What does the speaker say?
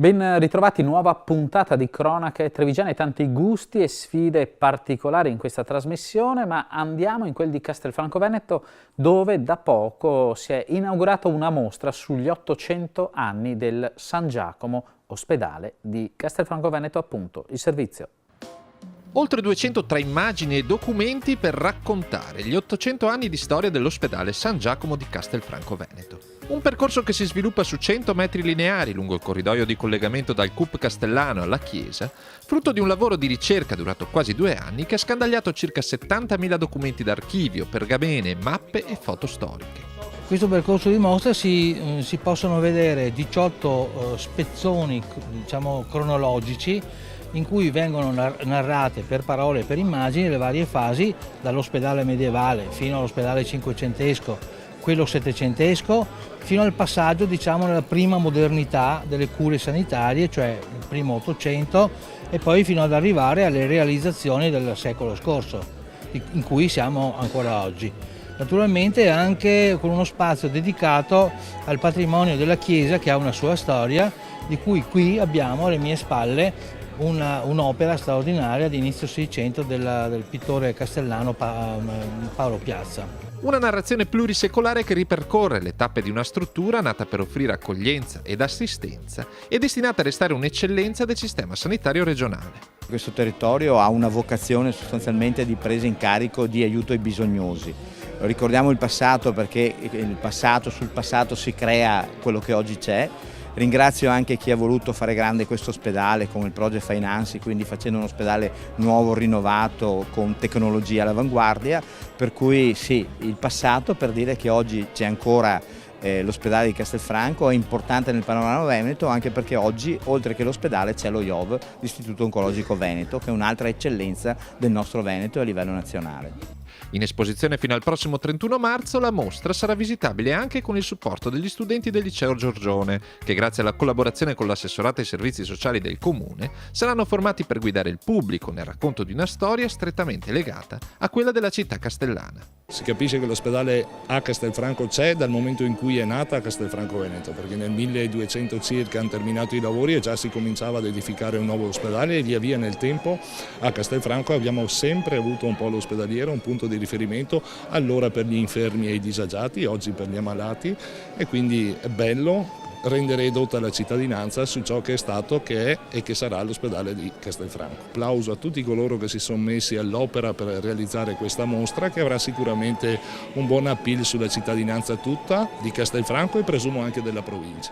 Ben ritrovati, nuova puntata di Cronache Trevigiane, tanti gusti e sfide particolari in questa trasmissione, ma andiamo in quel di Castelfranco Veneto, dove da poco si è inaugurata una mostra sugli 800 anni del San Giacomo, ospedale di Castelfranco Veneto, appunto, il servizio. Oltre 200 tra immagini e documenti per raccontare gli 800 anni di storia dell'ospedale San Giacomo di Castelfranco Veneto. Un percorso che si sviluppa su 100 metri lineari lungo il corridoio di collegamento dal CUP Castellano alla chiesa, frutto di un lavoro di ricerca durato quasi 2 anni che ha scandagliato circa 70.000 documenti d'archivio, pergamene, mappe e foto storiche. In questo percorso di mostra si possono vedere 18 spezzoni, diciamo, cronologici, in cui vengono narrate per parole e per immagini le varie fasi dall'ospedale medievale fino all'ospedale cinquecentesco, quello settecentesco, fino al passaggio, diciamo, nella prima modernità delle cure sanitarie, cioè il primo Ottocento, e poi fino ad arrivare alle realizzazioni del secolo scorso, in cui siamo ancora oggi. Naturalmente anche con uno spazio dedicato al patrimonio della chiesa, che ha una sua storia, di cui qui abbiamo alle mie spalle un'opera straordinaria di inizio Seicento del pittore castellano Paolo Piazza. Una narrazione plurisecolare che ripercorre le tappe di una struttura nata per offrire accoglienza ed assistenza e destinata a restare un'eccellenza del sistema sanitario regionale. Questo territorio ha una vocazione sostanzialmente di presa in carico, di aiuto ai bisognosi. Ricordiamo il passato, perché sul passato si crea quello che oggi c'è. Ringrazio anche chi ha voluto fare grande questo ospedale come il Project Finance, quindi facendo un ospedale nuovo, rinnovato, con tecnologia all'avanguardia, per cui sì, il passato, per dire che oggi c'è ancora l'ospedale di Castelfranco, è importante nel panorama veneto, anche perché oggi, oltre che l'ospedale, c'è lo IOV, l'Istituto Oncologico Veneto, che è un'altra eccellenza del nostro Veneto a livello nazionale. In esposizione fino al prossimo 31 marzo, la mostra sarà visitabile anche con il supporto degli studenti del Liceo Giorgione, che grazie alla collaborazione con l'assessorato ai servizi sociali del Comune saranno formati per guidare il pubblico nel racconto di una storia strettamente legata a quella della città castellana. Si capisce che l'ospedale a Castelfranco c'è dal momento in cui è nata Castelfranco Veneto, perché nel 1200 circa hanno terminato i lavori e già si cominciava ad edificare un nuovo ospedale, e via via nel tempo a Castelfranco abbiamo sempre avuto un polo ospedaliero, un punto di riferimento, allora per gli infermi e i disagiati, oggi per gli ammalati, e quindi è bello rendere edotta la cittadinanza su ciò che è stato, che è e che sarà l'ospedale di Castelfranco. Applauso a tutti coloro che si sono messi all'opera per realizzare questa mostra, che avrà sicuramente un buon appeal sulla cittadinanza tutta di Castelfranco e presumo anche della provincia.